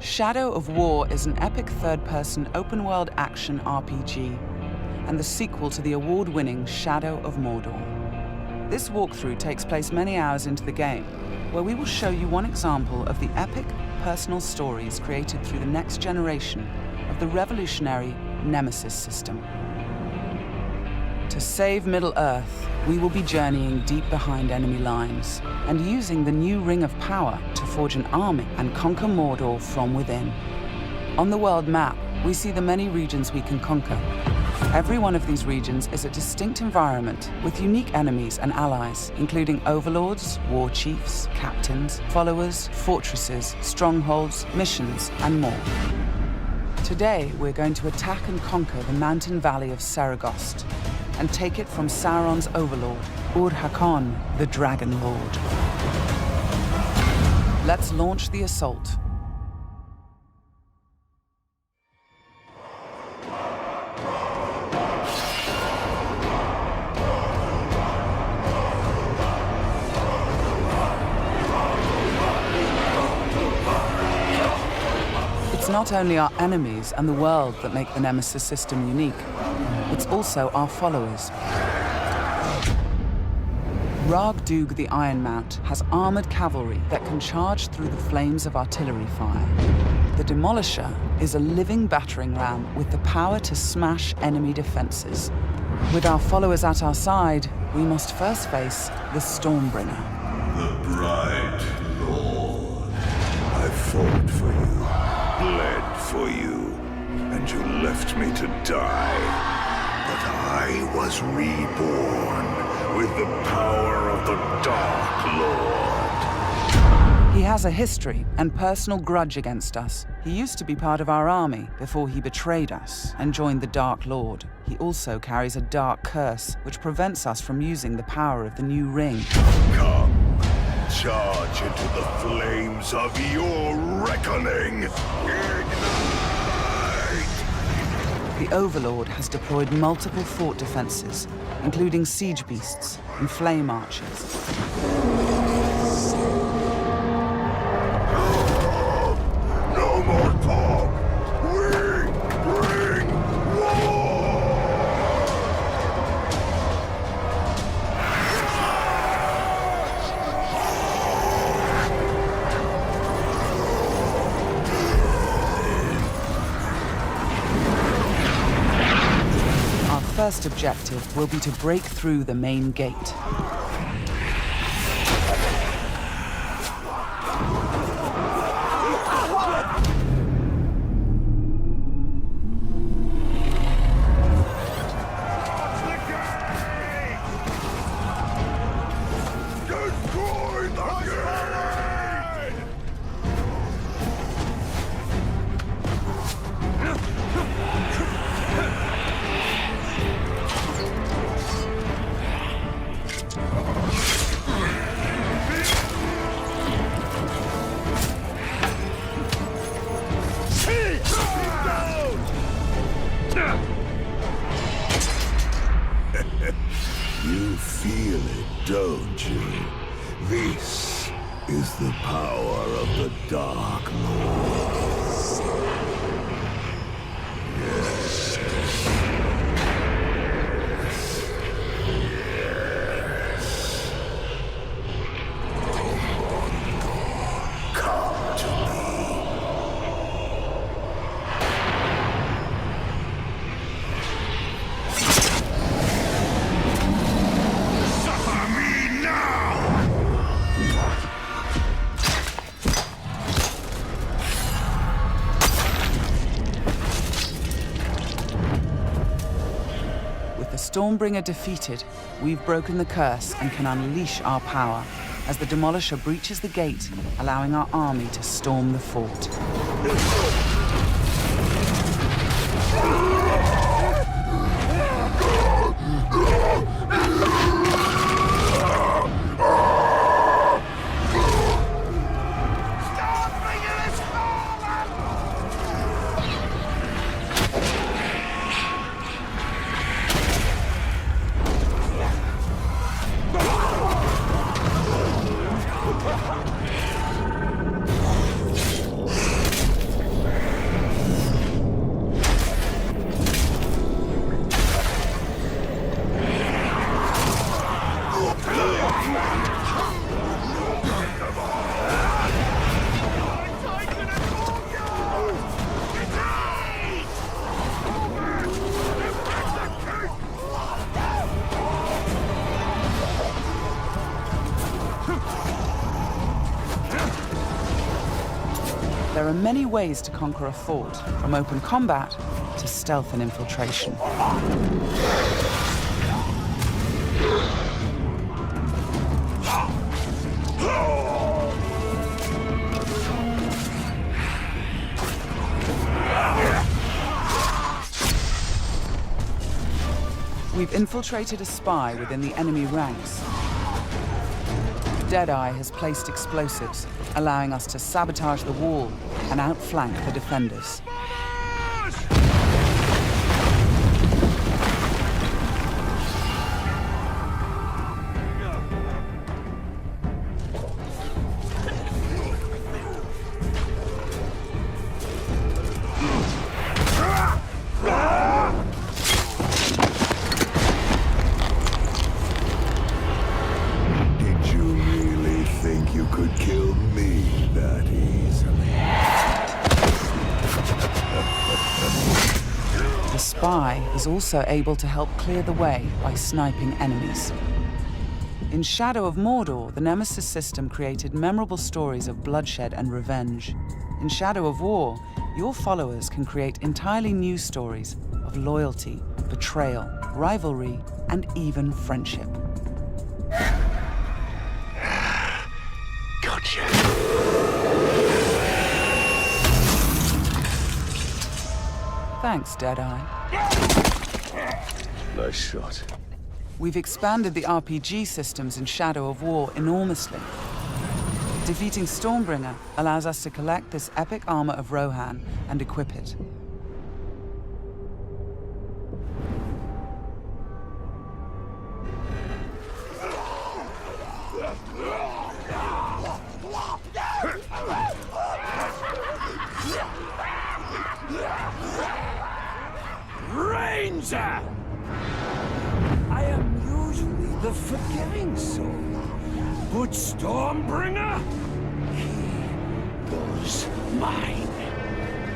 Shadow of War is an epic third-person open-world action RPG and the sequel to the award-winning Shadow of Mordor. This walkthrough takes place many hours into the game, where we will show you one example of the epic personal stories created through the next generation of the revolutionary Nemesis system. To save Middle-earth, we will be journeying deep behind enemy lines and using the new Ring of Power to forge an army and conquer Mordor from within. On the world map, we see the many regions we can conquer. Every one of these regions is a distinct environment with unique enemies and allies, including overlords, war chiefs, captains, followers, fortresses, strongholds, missions, and more. Today, we're going to attack and conquer the mountain valley of Saragost and take it from Sauron's overlord, Ur-Hakon, the Dragon Lord. Let's launch the assault. It's not only our enemies and the world that make the Nemesis system unique, it's also our followers. Ragdug the Ironmount has armored cavalry that can charge through the flames of artillery fire. The Demolisher is a living battering ram with the power to smash enemy defenses. With our followers at our side, we must first face the Stormbringer. The Bright Lord. I fought for you, bled for you, and you left me to die. But I was reborn with the power of the Dark Lord. He has a history and personal grudge against us. He used to be part of our army before he betrayed us and joined the Dark Lord. He also carries a dark curse, which prevents us from using the power of the new ring. Come, charge into the flames of your reckoning. Ignite! The Overlord has deployed multiple fort defenses, including siege beasts and flame archers. No more talk! We bring war! Our first objective will be to break through the main gate. You feel it, don't you? This is the power of the Dark Lord. Yes. Yes. Come to me. Suffer me now! With the Stormbringer defeated, we've broken the curse and can unleash our power as the Demolisher breaches the gate, allowing our army to storm the fort. There are many ways to conquer a fort, from open combat to stealth and infiltration. We've infiltrated a spy within the enemy ranks. Deadeye has placed explosives, allowing us to sabotage the wall and outflank the defenders. You could kill me that easily. The spy is also able to help clear the way by sniping enemies. In Shadow of Mordor, the Nemesis system created memorable stories of bloodshed and revenge. In Shadow of War, your followers can create entirely new stories of loyalty, betrayal, rivalry, and even friendship. Thanks, Deadeye. Nice shot. We've expanded the RPG systems in Shadow of War enormously. Defeating Stormbringer allows us to collect this epic armor of Rohan and equip it. Ranger! I am usually the forgiving soul, but Stormbringer, he was mine,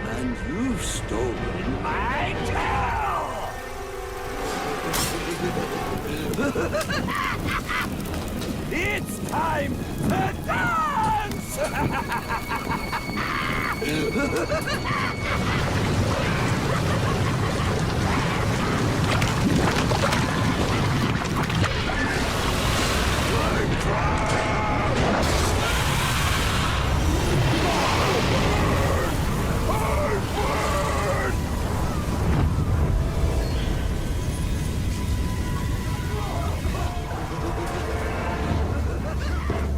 and you've stolen my tail! It's time to dance!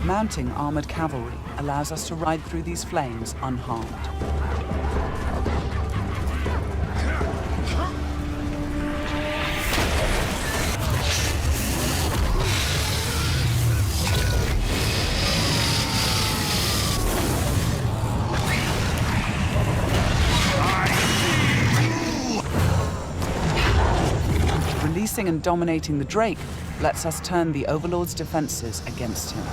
Mounting armored cavalry allows us to ride through these flames unharmed. Releasing and dominating the Drake lets us turn the Overlord's defenses against him.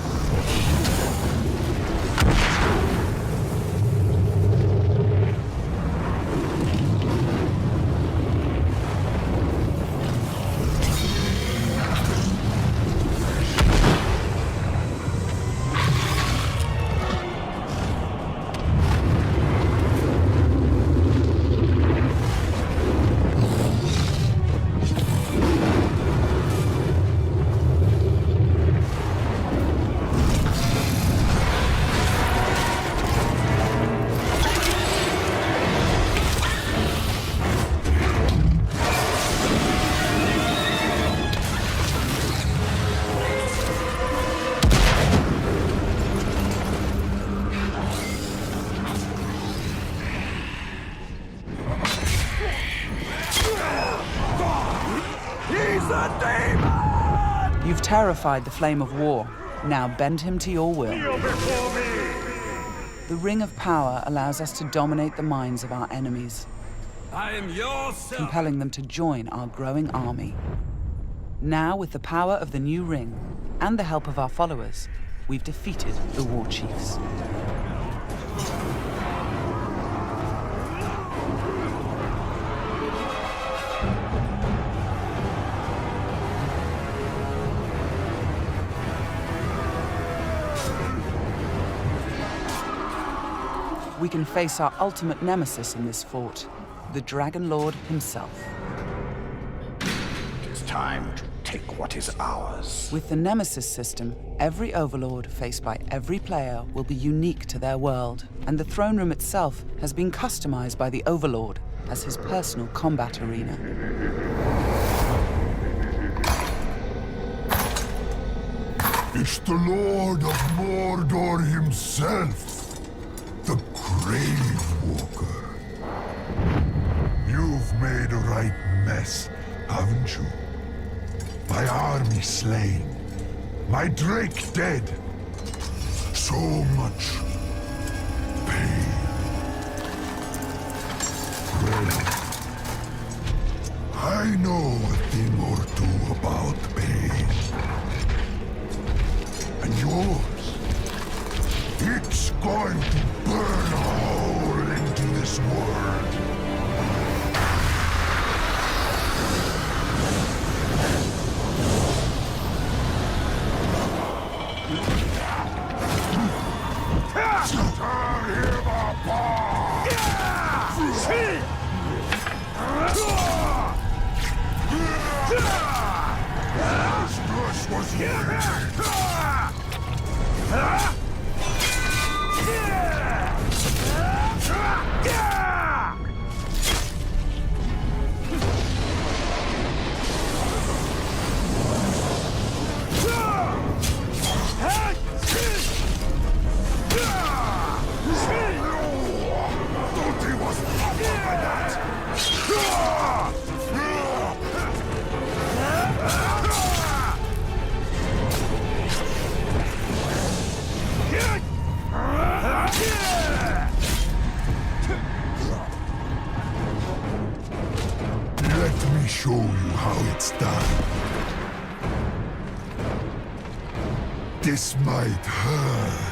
You've terrified the Flame of War. Now bend him to your will. The Ring of Power allows us to dominate the minds of our enemies, I am your son. compelling them to join our growing army. Now, with the power of the new ring and the help of our followers, we've defeated the War Chiefs. we can face our ultimate nemesis in this fort, the Dragon Lord himself. It is time to take what is ours. With the Nemesis system, every Overlord faced by every player will be unique to their world, and the throne room itself has been customized by the Overlord as his personal combat arena. It's the Lord of Mordor himself, the Grave Walker. You've made a right mess, haven't you? My army slain, my Drake dead. So much pain. Well, I know a thing or two about pain. And yours, it's going to burn a hole into this world. Let me show you how it's done. This might hurt.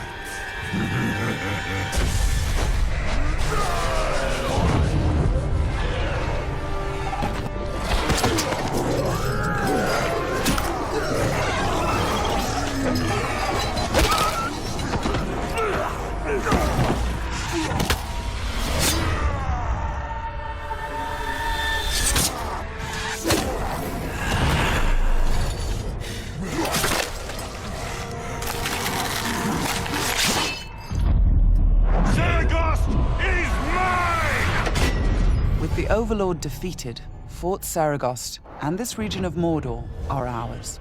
With the Overlord defeated, Fort Saragost and this region of Mordor are ours.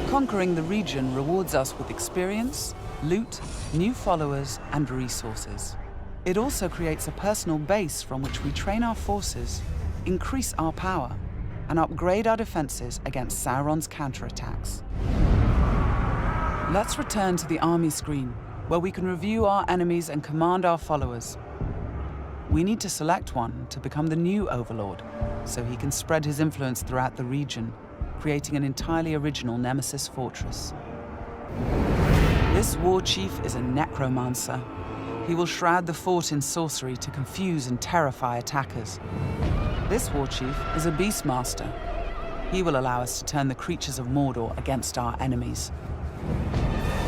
Conquering the region rewards us with experience, loot, new followers, and resources. It also creates a personal base from which we train our forces, increase our power, and upgrade our defenses against Sauron's counterattacks. Let's return to the army screen, where we can review our enemies and command our followers. We need to select one to become the new Overlord, so he can spread his influence throughout the region, creating an entirely original Nemesis fortress. This war chief is a necromancer. He will shroud the fort in sorcery to confuse and terrify attackers. This war chief is a beastmaster. He will allow us to turn the creatures of Mordor against our enemies.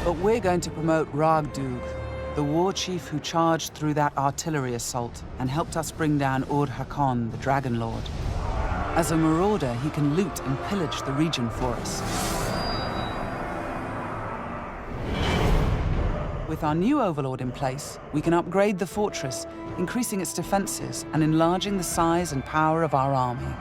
But we're going to promote Ragdug, the war chief who charged through that artillery assault and helped us bring down Ur-Hakon, the Dragon Lord. As a marauder, he can loot and pillage the region for us. With our new Overlord in place, we can upgrade the fortress, increasing its defenses and enlarging the size and power of our army.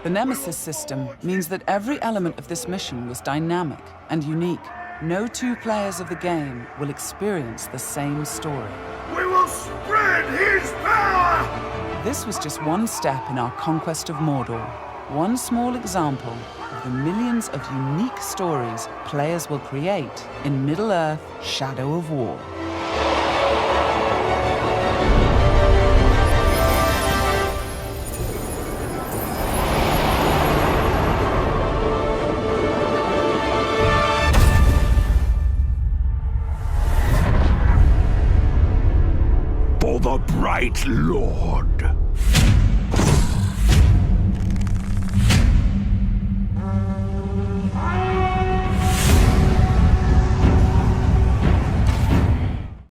The Nemesis system means that every element of this mission was dynamic and unique. No two players of the game will experience the same story. We will spread his power! This was just one step in our conquest of Mordor. One small example of the millions of unique stories players will create in Middle-earth: Shadow of War. For the Bright Lord.